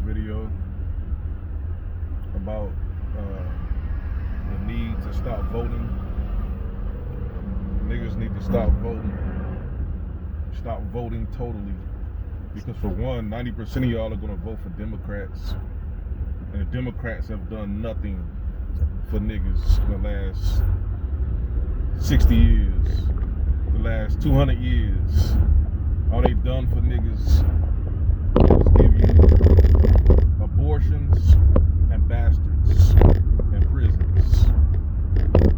video about the need to stop voting. Niggas need to stop voting. Stop voting totally. Because for one, 90% of y'all are going to vote for Democrats. And the Democrats have done nothing for niggas in the last 60 years, the last 200 years. All they done for niggas is give you abortions and bastards and prisons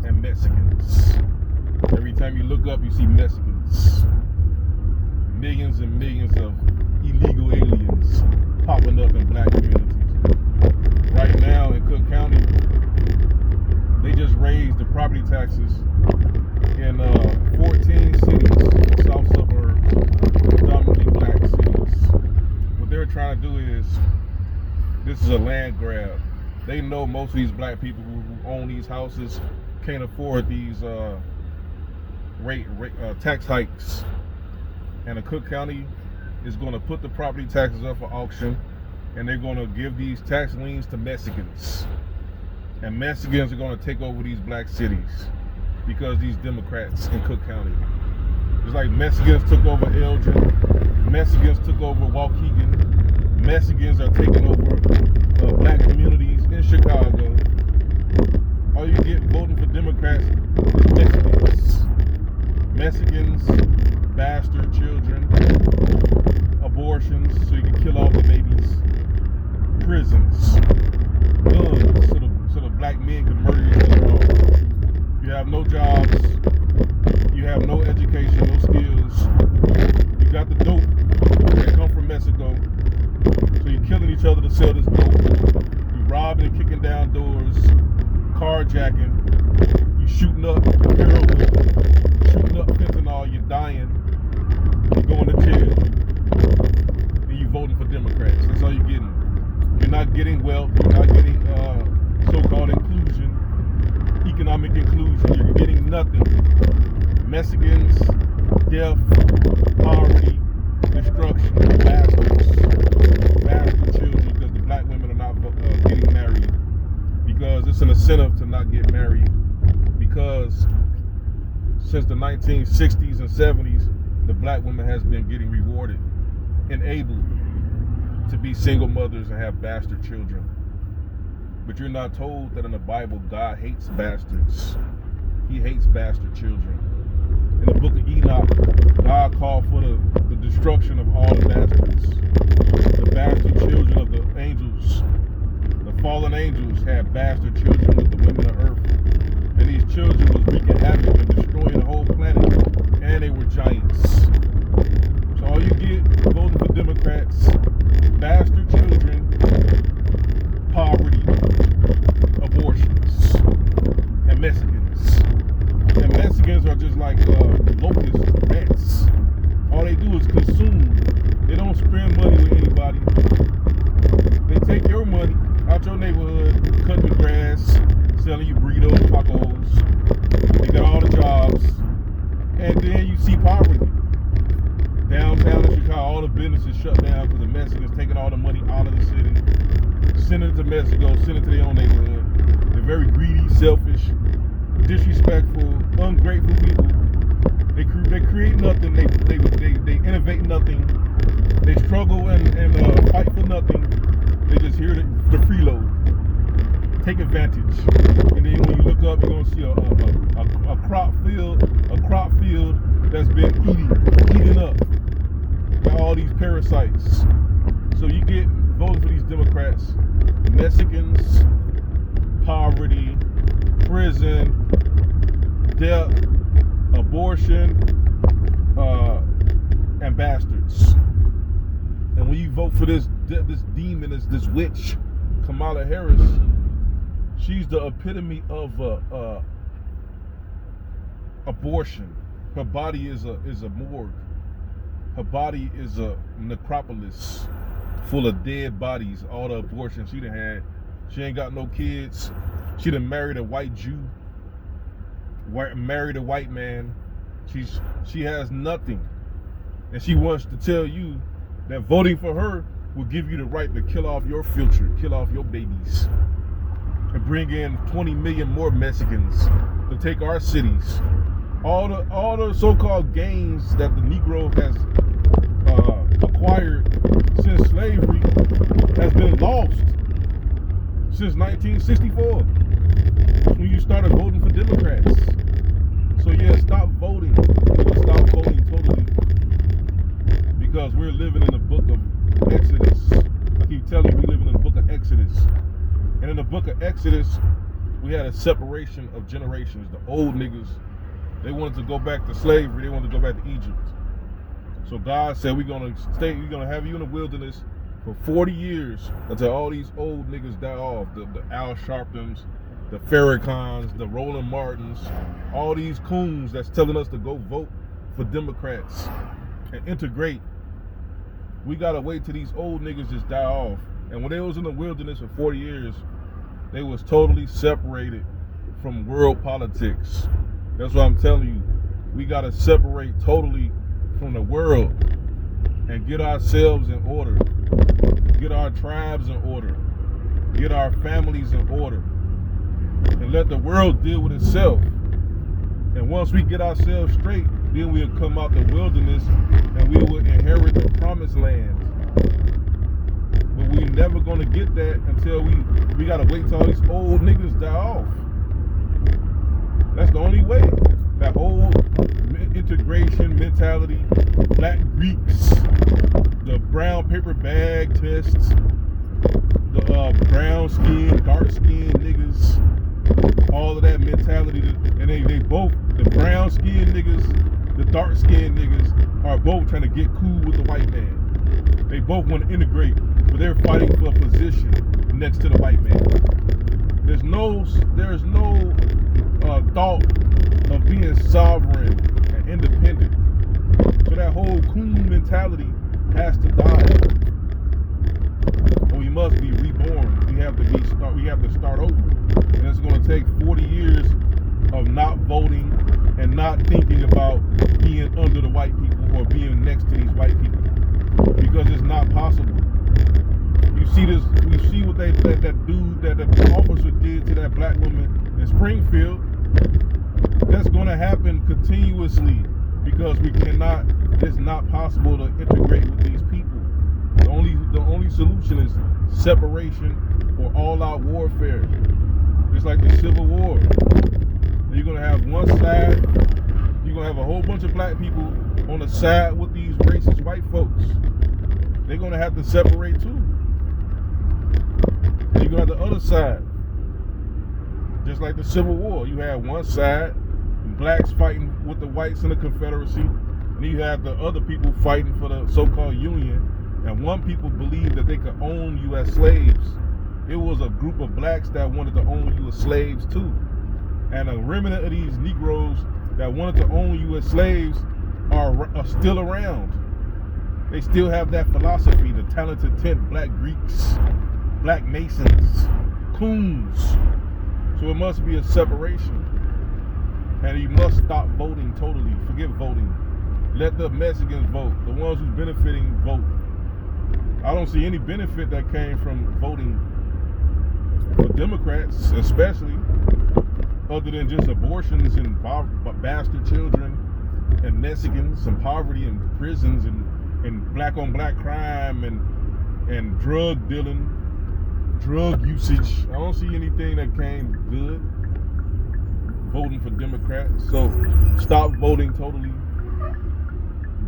and Mexicans. Every time you look up, you see Mexicans. Millions and millions of illegal aliens popping up in black communities. Right now in Cook County, they just raised the property taxes in 14 cities, south suburbs, predominantly black cities. What they're trying to do is, this is a land grab. They know most of these black people who own these houses can't afford these tax hikes. And the Cook County is going to put the property taxes up for auction, and they're going to give these tax liens to Mexicans. And Mexicans are going to take over these black cities because these Democrats in Cook County. It's like Mexicans took over Elgin, Mexicans took over Waukegan, Mexicans are taking over black communities in Chicago. All you get voting for Democrats is Mexicans. Mexicans, bastard children, abortions so you can kill all the babies, prisons, guns so the black men can murder each other off. You have no jobs, you have no education, no skills. You got the dope that come from Mexico, so you're killing each other to sell this dope. You robbing and kicking down doors, carjacking, you shooting up heroin, shooting up fentanyl, you're dying, you're going to jail, and you voting for Democrats. That's all you're getting. You're not getting wealth, you're not getting so-called inclusion, economic inclusion, you're getting nothing. Mexicans, death, poverty, destruction, bastards, bastard children, because the black women are not getting married, because it's an incentive to not get married, because since the 1960s and 70s, the black woman has been getting rewarded, enabled to be single mothers and have bastard children. But you're not told that in the Bible, God hates bastards. He hates bastard children. In the book of Enoch, God called for the destruction of all the bastards. The bastard children of the angels, the fallen angels, had bastard children with the women of earth. And these children was wreaking havoc and destroying the whole planet. And they were giants. So all you get voting for Democrats, bastard children, poverty, abortions, and Mexicans. And Mexicans are just like locust rats. All they do is consume. They don't spend money with anybody. They take your money out your neighborhood, cutting the grass, selling you burritos, tacos. They got all the jobs. And then you see poverty. Downtown in Chicago, all the businesses shut down because the Mexicans taking all the money out of the city, sending it to Mexico, sending it to their own neighborhood. They're very greedy, selfish, disrespectful, ungrateful people. They create nothing. They innovate nothing. They struggle and fight for nothing. They just hear the freeload. Take advantage. And then when you look up, you're gonna see a crop field that's been eaten up by all these parasites. So you get voting for these Democrats, Mexicans, poverty, prison, death, abortion, and bastards. And when you vote for this demon, this witch, Kamala Harris, she's the epitome of abortion. Her body is a morgue. Her body is a necropolis full of dead bodies. All the abortions she done had. She ain't got no kids. She done married a white Jew. Married a white man. She has nothing. And she wants to tell you that voting for her will give you the right to kill off your future, kill off your babies, and bring in 20 million more Mexicans to take our cities. All the so-called gains that the Negro has acquired since slavery has been lost since 1964, when you started voting for Democrats. So yeah, stop voting. Stop voting totally, because we're living in the book of Exodus. I keep telling you, we live in the book of Exodus. And in the book of Exodus, we had a separation of generations. The old niggas, they wanted to go back to slavery. They wanted to go back to Egypt. So God said, we're gonna have you in the wilderness for 40 years until all these old niggas die off. The Al Sharptons, the Farrakhans, the Roland Martins, all these coons that's telling us to go vote for Democrats and integrate. We gotta wait till these old niggas just die off. And when they was in the wilderness for 40 years, they was totally separated from world politics. That's what I'm telling you. We gotta separate totally from the world and get ourselves in order. Get our tribes in order. Get our families in order. And let the world deal with itself. And once we get ourselves straight, then we'll come out the wilderness and we will inherit the promised land. But we're never gonna get that until we gotta wait till all these old niggas die off. That's the only way. That old integration mentality, black Greeks, the brown paper bag tests, the brown skin, dark skin niggas, all of that mentality, and they both, the brown skin niggas, the dark skin niggas, are both trying to get cool with the white man. They both want to integrate, but they're fighting for a position next to the white man. There's no thought of being sovereign and independent. So that whole coon mentality has to die. And we must be reborn. We have to start over. And it's going to take 40 years of not voting and not thinking about being under the white people or being next to these white people, because it's not possible. You see what that the officer did to that black woman in Springfield. That's going to happen continuously, because it's not possible to integrate with these people. The only solution is separation or all-out warfare. It's like the Civil War. You're going to have one side, you're going to have a whole bunch of black people on the side with these racist white folks. They're going to have to separate too. And you're going to have the other side. Just like the Civil War, you have one side, blacks fighting with the whites in the Confederacy, and you have the other people fighting for the so-called Union. And one people believed that they could own you as slaves. It was a group of blacks that wanted to own you as slaves too. And a remnant of these Negroes that wanted to own you as slaves are still around. They still have that philosophy, the talented 10 black Greeks, black Masons, coons. So it must be a separation. And you must stop voting totally. Forget voting. Let the Mexicans vote. The ones who's benefiting vote. I don't see any benefit that came from voting for Democrats, especially, other than just abortions and bastard children and Mexicans and poverty and prisons and black on black crime and drug dealing, drug usage. I don't see anything that came good voting for Democrats. So stop voting totally.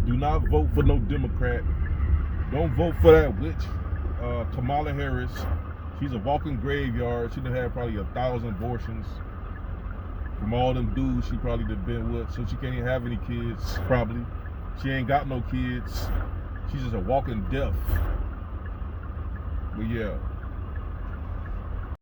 Do not vote for no Democrat. Don't vote for that witch, Kamala Harris. She's a walking graveyard. She done had probably 1,000 abortions from all them dudes she probably done been with. So she can't even have any kids, probably. She ain't got no kids. She's just a walking death. But yeah.